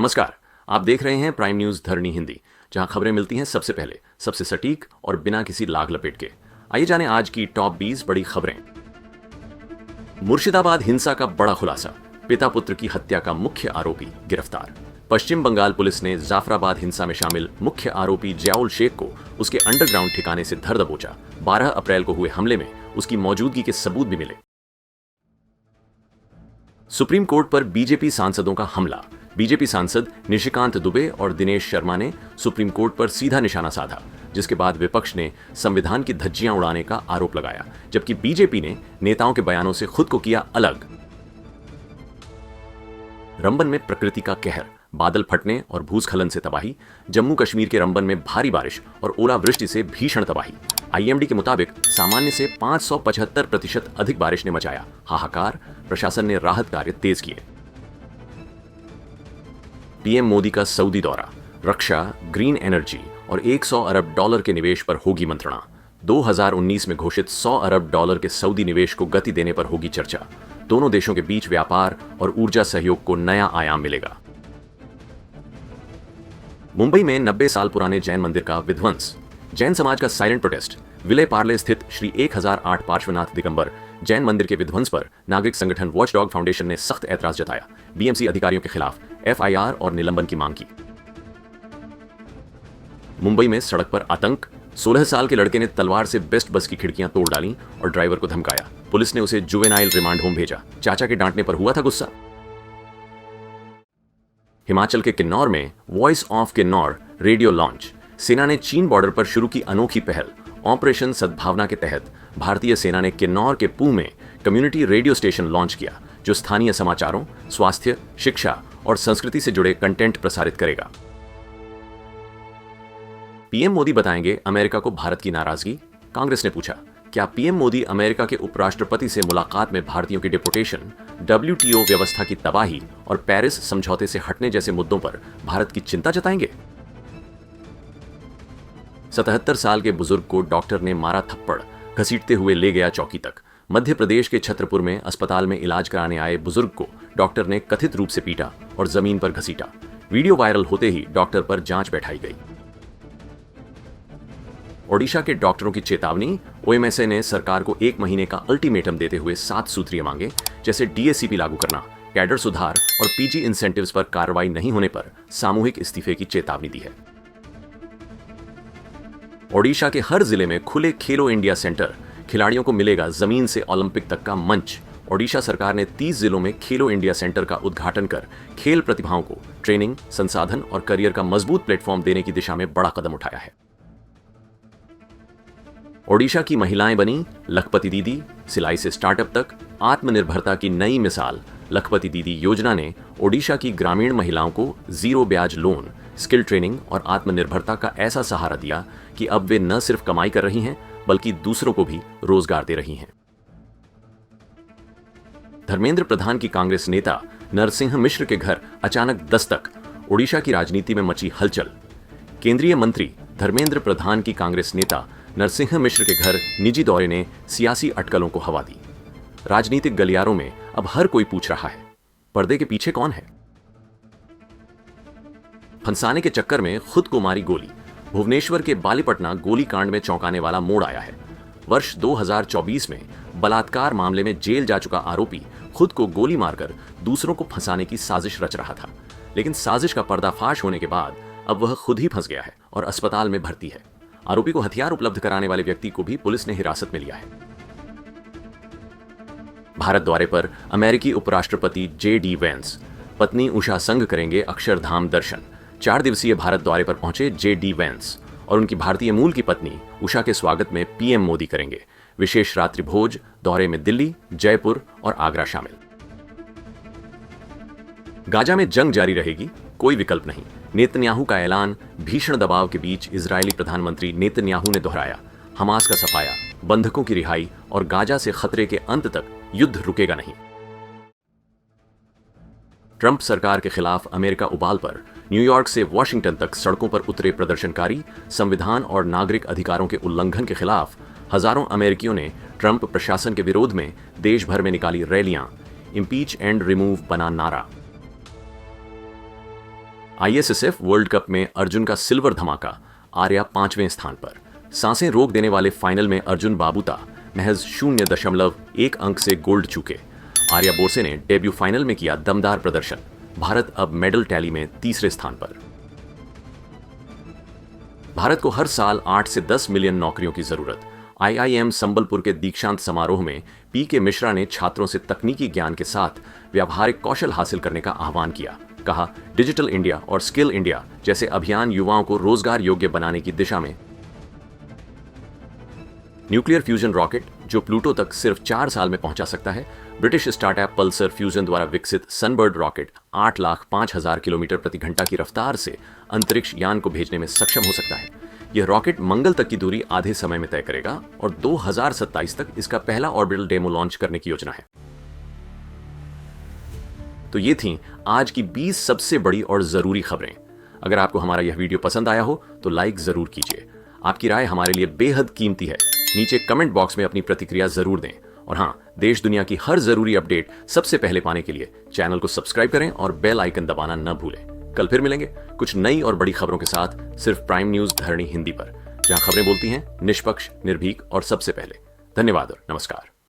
नमस्कार। आप देख रहे हैं प्राइम न्यूज धरनी हिंदी, जहां खबरें मिलती हैं सबसे पहले, सबसे सटीक और बिना किसी लाग लपेट के। आइए जानें आज की टॉप 20 बड़ी खबरें। मुर्शिदाबाद हिंसा का बड़ा खुलासा, पिता पुत्र की हत्या का मुख्य आरोपी गिरफ्तार। पश्चिम बंगाल पुलिस ने जाफराबाद हिंसा में शामिल मुख्य आरोपी जियाउल शेख को उसके अंडरग्राउंड ठिकाने से धर दबोचा। 12 अप्रैल को हुए हमले में उसकी मौजूदगी के सबूत भी मिले। सुप्रीम कोर्ट पर बीजेपी सांसदों का हमला। बीजेपी सांसद निशिकांत दुबे और दिनेश शर्मा ने सुप्रीम कोर्ट पर सीधा निशाना साधा, जिसके बाद विपक्ष ने संविधान की धज्जियां उड़ाने का आरोप लगाया, जबकि बीजेपी ने नेताओं के बयानों से खुद को किया अलग। रंबन में प्रकृति का कहर, बादल फटने और भूस्खलन से तबाही। जम्मू कश्मीर के रंबन में भारी बारिश और ओलावृष्टि से भीषण तबाही। आईएमडी के मुताबिक सामान्य से 575% अधिक बारिश ने मचाया हाहाकार। प्रशासन ने राहत कार्य तेज किए। पीएम मोदी का सऊदी दौरा, रक्षा, ग्रीन एनर्जी और $100 अरब के निवेश पर होगी मंत्रणा। 2019 में घोषित $100 अरब के सऊदी निवेश को गति देने पर होगी चर्चा। दोनों देशों के बीच व्यापार और ऊर्जा सहयोग को नया आयाम मिलेगा। मुंबई में 90 साल पुराने जैन मंदिर का विध्वंस। जैन समाज का साइलेंट प्रोटेस्ट। विले पार्ले स्थित श्री 1008 पार्श्वनाथ दिगंबर जैन मंदिर के विध्वंस पर नागरिक संगठन वॉचडॉग फाउंडेशन ने सख्त ऐतराज जताया। बीएमसी अधिकारियों के खिलाफ एफआईआर और निलंबन की मांग की। मुंबई में सड़क पर आतंक। 16 साल के लड़के ने तलवार से बेस्ट बस की खिड़कियां तोड़ डाली और ड्राइवर को धमकाया। पुलिस ने उसे जुवेनाइल रिमांड होम भेजा। चाचा के डांटने पर हुआ था गुस्सा। हिमाचल के किन्नौर में voice of Kinnaur radio launch. सेना ने चीन बॉर्डर पर शुरू की अनोखी पहल। ऑपरेशन सद्भावना के तहत भारतीय सेना ने किन्नौर के पूह में कम्युनिटी रेडियो स्टेशन लॉन्च किया, जो स्थानीय समाचारों, स्वास्थ्य, शिक्षा और संस्कृति से जुड़े कंटेंट प्रसारित करेगा। पीएम मोदी बताएंगे अमेरिका को भारत की नाराजगी। कांग्रेस ने पूछा, क्या पीएम मोदी अमेरिका के उपराष्ट्रपति से मुलाकात में भारतीयों की डिपोर्टेशन, डब्ल्यूटीओ व्यवस्था की तबाही और पेरिस समझौते से हटने जैसे मुद्दों पर भारत की चिंता जताएंगे? 77 साल के बुजुर्ग को डॉक्टर ने मारा थप्पड़, घसीटते हुए ले गया चौकी तक। मध्य प्रदेश के छतरपुर में अस्पताल में इलाज कराने आए बुजुर्ग को डॉक्टर ने कथित रूप से पीटा और जमीन पर घसीटा। वीडियो वायरल होते ही डॉक्टर पर जांच बैठाई गई। ओडिशा के डॉक्टरों की चेतावनी। ओएमएसए ने सरकार को 1 महीने का अल्टीमेटम देते हुए 7 सूत्रीय मांगे, जैसे डीएसीपी लागू करना, कैडर सुधार और पीजी इंसेंटिव्स पर कार्रवाई नहीं होने पर सामूहिक इस्तीफे की चेतावनी दी है। ओडिशा के हर जिले में खुले खेलो इंडिया सेंटर। खिलाड़ियों को मिलेगा जमीन से ओलंपिक तक का मंच। ओडिशा सरकार ने 30 जिलों में खेलो इंडिया सेंटर का उद्घाटन कर खेल प्रतिभाओं को ट्रेनिंग, संसाधन और करियर का मजबूत प्लेटफॉर्म देने की दिशा में बड़ा कदम उठाया है। ओडिशा की महिलाएं बनी लखपति दीदी। सिलाई से स्टार्टअप तक आत्मनिर्भरता की नई मिसाल। लखपति दीदी योजना ने ओडिशा की ग्रामीण महिलाओं को 0 ब्याज लोन, स्किल ट्रेनिंग और आत्मनिर्भरता का ऐसा सहारा दिया कि अब वे न सिर्फ कमाई कर रही हैं, बल्कि दूसरों को भी रोजगार दे रही हैं। धर्मेंद्र प्रधान की कांग्रेस नेता नरसिंह मिश्र के घर अचानक दस्तक। ओडिशा की राजनीति में मची हलचल। केंद्रीय मंत्री धर्मेंद्र प्रधान की कांग्रेस नेता नरसिंह मिश्र के घर निजी दौरे ने सियासी अटकलों को हवा दी। राजनीतिक गलियारों में अब हर कोई पूछ रहा है, पर्दे के पीछे कौन है? फंसाने के चक्कर में खुद को मारी गोली। भुवनेश्वर के बालीपटना गोलीकांड में चौंकाने वाला मोड़ आया है। वर्ष 2024 में बलात्कार मामले में जेल जा चुका आरोपी खुद को गोली मारकर दूसरों को फंसाने की साजिश रच रहा था, लेकिन साजिश का पर्दाफाश होने के बाद अब वह खुद ही फंस गया है और अस्पताल में भर्ती है। आरोपी को हथियार उपलब्ध कराने वाले व्यक्ति को भी पुलिस ने हिरासत में लिया है। भारत दौरे पर अमेरिकी उपराष्ट्रपति जेडी वेंस। पत्नी उषा संग करेंगे अक्षरधाम दर्शन। 4 दिवसीय भारत दौरे पर पहुंचे जेडी वेंस और उनकी भारतीय मूल की पत्नी उषा के स्वागत में पीएम मोदी करेंगे विशेष रात्रि भोज। दौरे में दिल्ली, जयपुर और आगरा शामिल। गाजा में जंग जारी रहेगी, कोई विकल्प नहीं। नेतन्याहू का ऐलान। भीषण दबाव के बीच इजरायली प्रधानमंत्री नेतन्याहू ने दोहराया, हमास का सफाया, बंधकों की रिहाई और गाजा से खतरे के अंत तक युद्ध रुकेगा नहीं। ट्रंप सरकार के खिलाफ अमेरिका उबाल पर। न्यूयॉर्क से वॉशिंगटन तक सड़कों पर उतरे प्रदर्शनकारी। संविधान और नागरिक अधिकारों के उल्लंघन के खिलाफ हजारों अमेरिकियों ने ट्रंप प्रशासन के विरोध में देश भर में निकाली रैलियां। इम्पीच एंड रिमूव बना नारा। ISSF वर्ल्ड कप में अर्जुन का सिल्वर धमाका, आर्या 5वें स्थान पर। सांसें रोक देने वाले फाइनल में अर्जुन बाबूता महज 0.1 अंक से गोल्ड चूके। आर्या बोरसे ने डेब्यू फाइनल में किया दमदार प्रदर्शन। भारत अब मेडल टैली में तीसरे स्थान पर। भारत को हर साल 8 से 10 मिलियन नौकरियों की जरूरत। IIM संबलपुर के दीक्षांत समारोह में PK मिश्रा ने छात्रों से तकनीकी ज्ञान के साथ व्यावहारिक कौशल हासिल करने का आह्वान किया। कहा, डिजिटल इंडिया और स्किल इंडिया जैसे अभियान युवाओं को रोजगार योग्य बनाने की दिशा में। न्यूक्लियर फ्यूजन रॉकेट जो प्लूटो तक सिर्फ 4 साल में पहुंचा सकता है। ब्रिटिश स्टार्टअप पल्सर फ्यूजन द्वारा विकसित सनबर्ड रॉकेट 8,05,000 किलोमीटर प्रति घंटा की रफ्तार से अंतरिक्ष यान को भेजने में सक्षम हो सकता है। यह रॉकेट मंगल तक की दूरी आधे समय में तय करेगा और 2027 तक इसका पहला ऑर्बिटल डेमो लॉन्च करने की योजना है। तो ये थी आज की 20 सबसे बड़ी और जरूरी खबरें। अगर आपको हमारा यह वीडियो पसंद आया हो तो लाइक जरूर कीजिए। आपकी राय हमारे लिए बेहद कीमती है। नीचे कमेंट बॉक्स में अपनी प्रतिक्रिया जरूर दें। और हाँ, देश दुनिया की हर जरूरी अपडेट सबसे पहले पाने के लिए चैनल को सब्सक्राइब करें और बेल आइकन दबाना न भूलें। कल फिर मिलेंगे कुछ नई और बड़ी खबरों के साथ, सिर्फ प्राइम न्यूज धरणी हिंदी पर, जहां खबरें बोलती हैं निष्पक्ष, निर्भीक और सबसे पहले। धन्यवाद और नमस्कार।